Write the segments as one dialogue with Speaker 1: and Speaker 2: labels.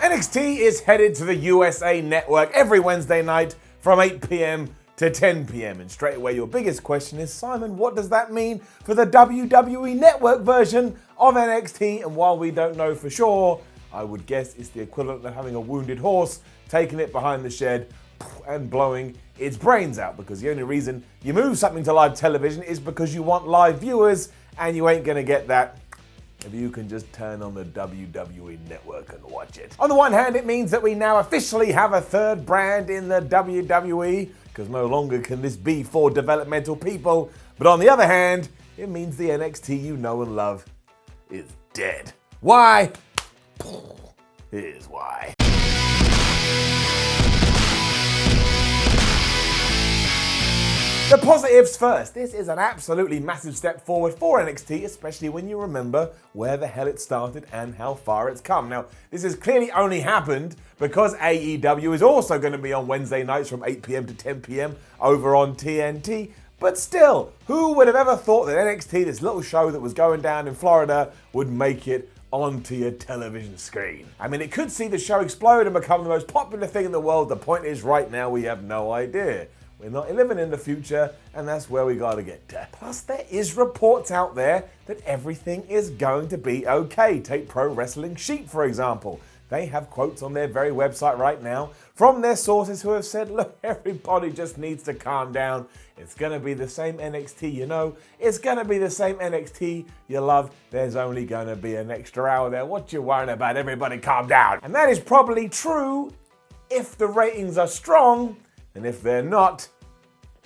Speaker 1: NXT is headed to the USA Network every Wednesday night from 8 p.m. to 10 p.m. And straight away, your biggest question is, Simon, what does that mean for the WWE Network version of NXT? And while we don't know for sure, I would guess it's the equivalent of having a wounded horse, taking it behind the shed and blowing its brains out. Because the only reason you move something to live television is because you want live viewers, and you ain't gonna get that if you can just turn on the WWE Network and watch it. On the one hand, it means that we now officially have a third brand in the WWE, because no longer can this be for developmental people. But on the other hand, it means the NXT you know and love is dead. Why? Here's why. The positives first. This is an absolutely massive step forward for NXT, especially when you remember where the hell it started and how far it's come. Now, this has clearly only happened because AEW is also going to be on Wednesday nights from 8 p.m. to 10 p.m. over on TNT. But still, who would have ever thought that NXT, this little show that was going down in Florida, would make it onto your television screen? I mean, it could see the show explode and become the most popular thing in the world. The point is, right now, we have no idea. We're not living in the future, and that's where we gotta get to. Plus, there is reports out there that everything is going to be okay. Take Pro Wrestling Sheet, for example. They have quotes on their very website right now from their sources who have said, look, everybody just needs to calm down. It's gonna be the same NXT you know. It's gonna be the same NXT you love. There's only gonna be an extra hour there. What you worrying about? Everybody calm down. And that is probably true if the ratings are strong. And if they're not,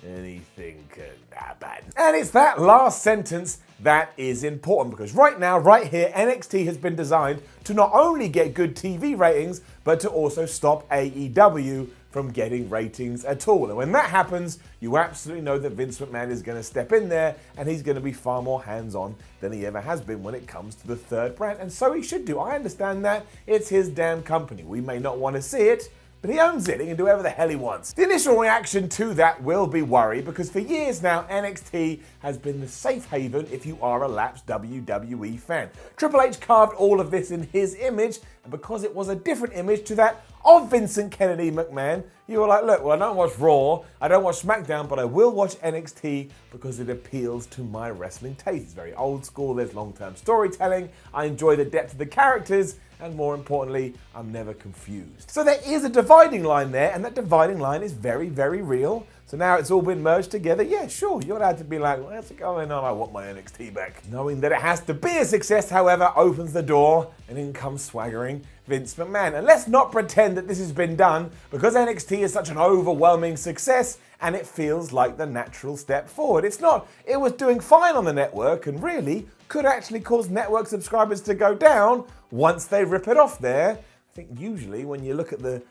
Speaker 1: anything can happen. And it's that last sentence that is important, because right now, right here, NXT has been designed to not only get good TV ratings, but to also stop AEW from getting ratings at all. And when that happens, you absolutely know that Vince McMahon is going to step in there, and he's going to be far more hands-on than he ever has been when it comes to the third brand. And so he should do. I understand that. It's his damn company. We may not want to see it, but he owns it. He can do whatever the hell he wants. The initial reaction to that will be worry, because for years now, NXT has been the safe haven if you are a lapsed WWE fan. Triple H carved all of this in his image, and because it was a different image to that of Vincent Kennedy McMahon, you were like, look, well, I don't watch Raw, I don't watch Smackdown, but I will watch NXT because it appeals to my wrestling taste. It's very old school, there's long-term storytelling, I enjoy the depth of the characters, and more importantly, I'm never confused. So there is a dividing line there, and that dividing line is very, very real. So now it's all been merged together. Yeah, sure, you're allowed to be like, what's going on? I want my NXT back. Knowing that it has to be a success, however, opens the door, and in comes swaggering Vince McMahon. And let's not pretend that this has been done because NXT is such an overwhelming success and it feels like the natural step forward. It's not. It was doing fine on the network and really could actually cause network subscribers to go down once they rip it off there. I think usually when you look at the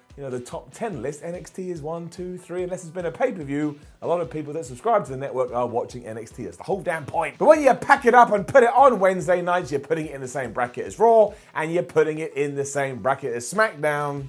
Speaker 1: top 10 list, NXT is 1, 2, 3, unless it's been a pay-per-view. A lot of people that subscribe to the network are watching NXT. That's the whole damn point. But when you pack it up and put it on Wednesday nights, you're putting it in the same bracket as Raw, and you're putting it in the same bracket as Smackdown.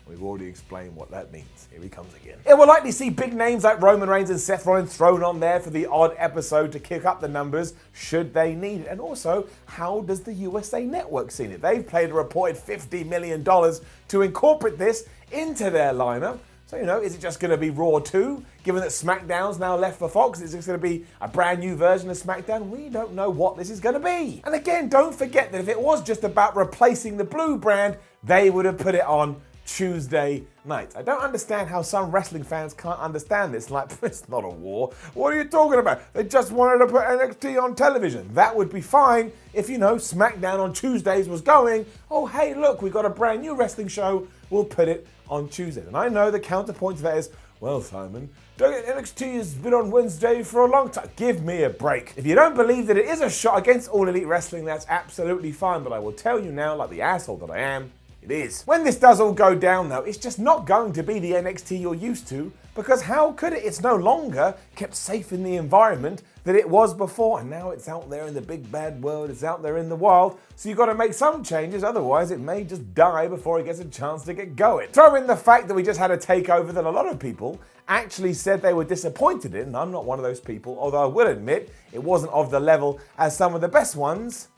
Speaker 1: We've already explained what that means. Here he comes again. It will likely see big names like Roman Reigns and Seth Rollins thrown on there for the odd episode to kick up the numbers should they need it. And also, how does the USA Network see it? They've paid a reported $50 million to incorporate this into their lineup. So, is it just going to be Raw 2? Given that SmackDown's now left for Fox, is this going to be a brand new version of SmackDown? We don't know what this is going to be. And again, don't forget that if it was just about replacing the blue brand, they would have put it on Tuesday night. I don't understand how some wrestling fans can't understand this. Like, it's not a war. What are you talking about? They just wanted to put NXT on television. That would be fine if, SmackDown on Tuesdays was going, oh, hey, look, we got a brand new wrestling show. We'll put it on Tuesday. And I know the counterpoint to that is, well, Simon, NXT has been on Wednesday for a long time. Give me a break. If you don't believe that it is a shot against All Elite Wrestling, that's absolutely fine. But I will tell you now, like the asshole that I am, it is. When this does all go down though, it's just not going to be the NXT you're used to, because how could it? It's no longer kept safe in the environment that it was before, and now it's out there in the big bad world, it's out there in the wild, so you've got to make some changes, otherwise it may just die before it gets a chance to get going. Throw in the fact that we just had a takeover that a lot of people actually said they were disappointed in, and I'm not one of those people, although I will admit it wasn't of the level as some of the best ones.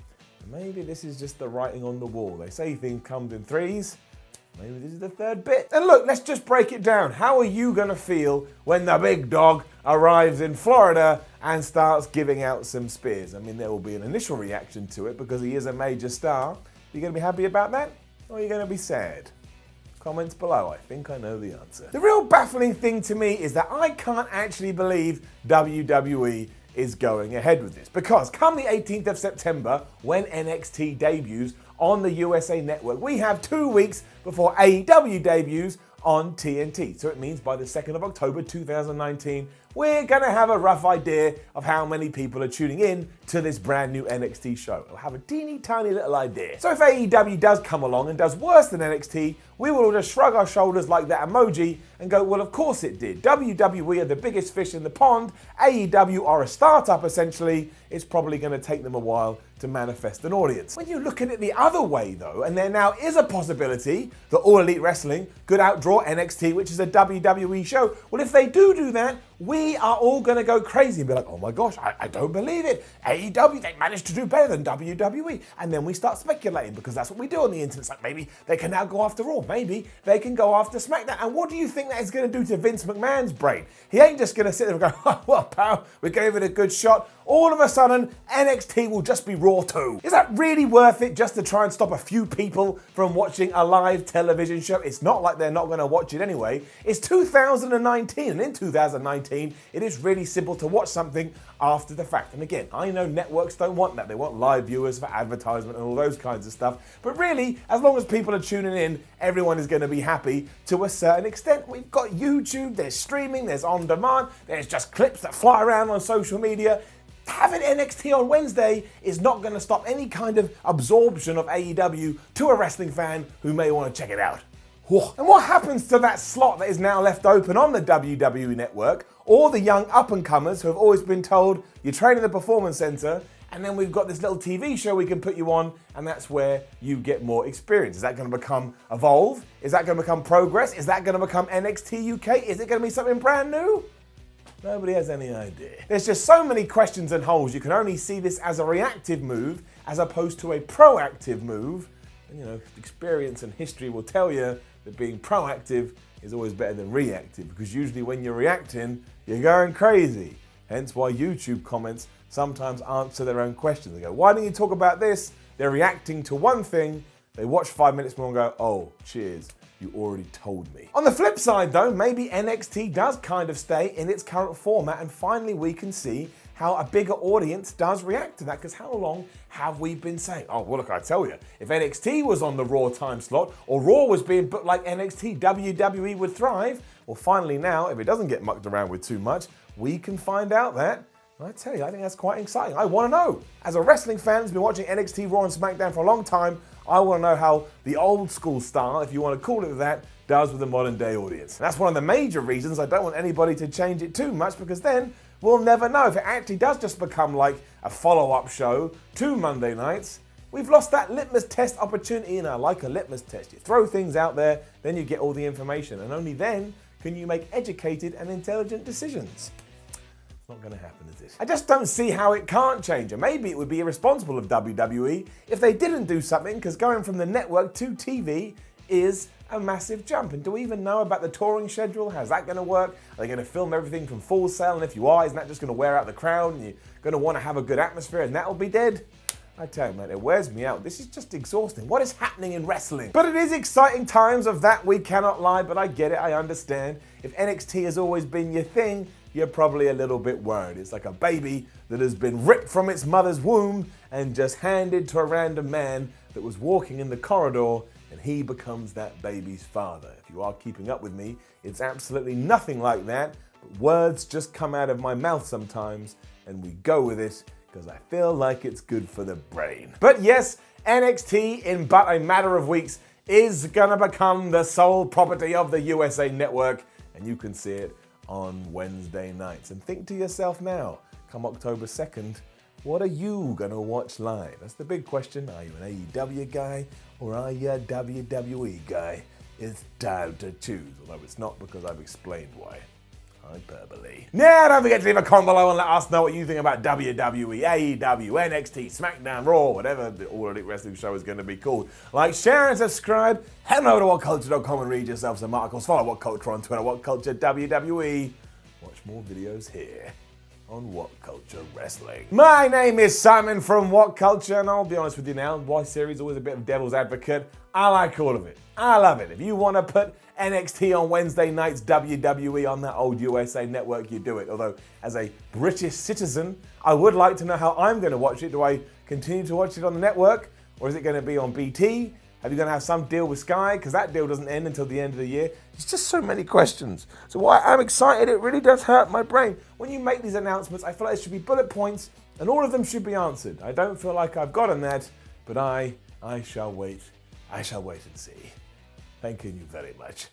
Speaker 1: Maybe this is just the writing on the wall. They say things come in threes. Maybe this is the third bit. And look, let's just break it down. How are you going to feel when the big dog arrives in Florida and starts giving out some spears? I mean, there will be an initial reaction to it because he is a major star. You going to be happy about that? Or are you going to be sad? Comments below. I think I know the answer. The real baffling thing to me is that I can't actually believe WWE is going ahead with this, because come the 18th of September, when NXT debuts on the USA Network, we have 2 weeks before AEW debuts on TNT. So it means by the 2nd of October 2019, we're going to have a rough idea of how many people are tuning in to this brand new NXT show. We'll have a teeny tiny little idea. So if AEW does come along and does worse than NXT, we will all just shrug our shoulders like that emoji and go, well, of course it did. WWE are the biggest fish in the pond. AEW are a startup, essentially. It's probably going to take them a while to manifest an audience. When you look at it the other way, though, and there now is a possibility that All Elite Wrestling could outdraw NXT, which is a WWE show, well, if they do that, we are all going to go crazy and be like, oh my gosh, I don't believe it. AEW, they managed to do better than WWE. And then we start speculating, because that's what we do on the internet. It's like, maybe they can now go after Raw. Maybe they can go after Smackdown. And what do you think that is going to do to Vince McMahon's brain? He ain't just going to sit there and go, oh, well, pal, we gave it a good shot. All of a sudden, NXT will just be Raw too. Is that really worth it just to try and stop a few people from watching a live television show? It's not like they're not going to watch it anyway. It's 2019, and in 2019, it is really simple to watch something after the fact. And again, I know networks don't want that. They want live viewers for advertisement and all those kinds of stuff. But really, as long as people are tuning in, everyone is going to be happy to a certain extent. We've got YouTube, there's streaming, there's on demand, there's just clips that fly around on social media. Having NXT on Wednesday is not going to stop any kind of absorption of AEW to a wrestling fan who may want to check it out. And what happens to that slot that is now left open on the WWE Network, or the young up-and-comers who have always been told, you train in the Performance Center, and then we've got this little TV show we can put you on, and that's where you get more experience? Is that going to become Evolve? Is that going to become Progress? Is that going to become NXT UK? Is it going to be something brand new? Nobody has any idea. There's just so many questions and holes. You can only see this as a reactive move as opposed to a proactive move. And, you know, experience and history will tell you that being proactive is always better than reactive, because usually when you're reacting, you're going crazy. Hence why YouTube comments sometimes answer their own questions. They go, why didn't you talk about this? They're reacting to one thing. They watch 5 minutes more and go, oh, cheers. You already told me. On the flip side though, maybe NXT does kind of stay in its current format, and finally we can see how a bigger audience does react to that, because how long have we been saying, oh, well, look, I tell you, if NXT was on the Raw time slot, or Raw was being booked like NXT, WWE would thrive. Well, finally now, if it doesn't get mucked around with too much, we can find out that. I tell you, I think that's quite exciting. I want to know. As a wrestling fan who's been watching NXT, Raw and Smackdown for a long time, I want to know how the old school style, if you want to call it that, does with the modern day audience. And that's one of the major reasons I don't want anybody to change it too much, because then we'll never know. If it actually does just become like a follow-up show to Monday nights, we've lost that litmus test opportunity. And I like a litmus test. You throw things out there, then you get all the information, and only then can you make educated and intelligent decisions. Not going to happen, is it? I just don't see how it can't change. And maybe it would be irresponsible of WWE if they didn't do something, because going from the network to TV is a massive jump. And do we even know about the touring schedule? How's that going to work? Are they going to film everything from Full Sail? And if you are, isn't that just going to wear out the crowd and you're going to want to have a good atmosphere and that'll be dead? I tell you, man, it wears me out. This is just exhausting. What is happening in wrestling? But it is exciting times, of that we cannot lie, but I get it, I understand. If NXT has always been your thing, you're probably a little bit worried. It's like a baby that has been ripped from its mother's womb and just handed to a random man that was walking in the corridor, and he becomes that baby's father. If you are keeping up with me, it's absolutely nothing like that. But words just come out of my mouth sometimes, and we go with it because I feel like it's good for the brain. But yes, NXT, in but a matter of weeks, is gonna become the sole property of the USA Network, and you can see it on Wednesday nights. And think to yourself now, come October 2nd, what are you gonna watch live? That's the big question. Are you an AEW guy or are you a WWE guy? It's time to choose, although it's not, because I've explained why. hyperbole. Now, don't forget to leave a comment below and let us know what you think about WWE, AEW, NXT, Smackdown, Raw, whatever the All Elite Wrestling show is going to be called. Like, share, and subscribe. Head over to whatculture.com and read yourself some articles. Follow What Culture on Twitter, What Culture WWE. Watch more videos here on What Culture Wrestling. My name is Simon from What Culture, and I'll be honest with you now, my series is always a bit of devil's advocate. I like all of it. I love it. If you want to put NXT on Wednesday nights, WWE on that old USA network, you do it. Although, as a British citizen, I would like to know how I'm going to watch it. Do I continue to watch it on the network, or is it going to be on BT? Are you going to have some deal with Sky? Because that deal doesn't end until the end of the year. It's just so many questions. So while I'm excited, it really does hurt my brain. When you make these announcements, I feel like it should be bullet points, and all of them should be answered. I don't feel like I've gotten that, but I shall wait. I shall wait and see. Thank you very much.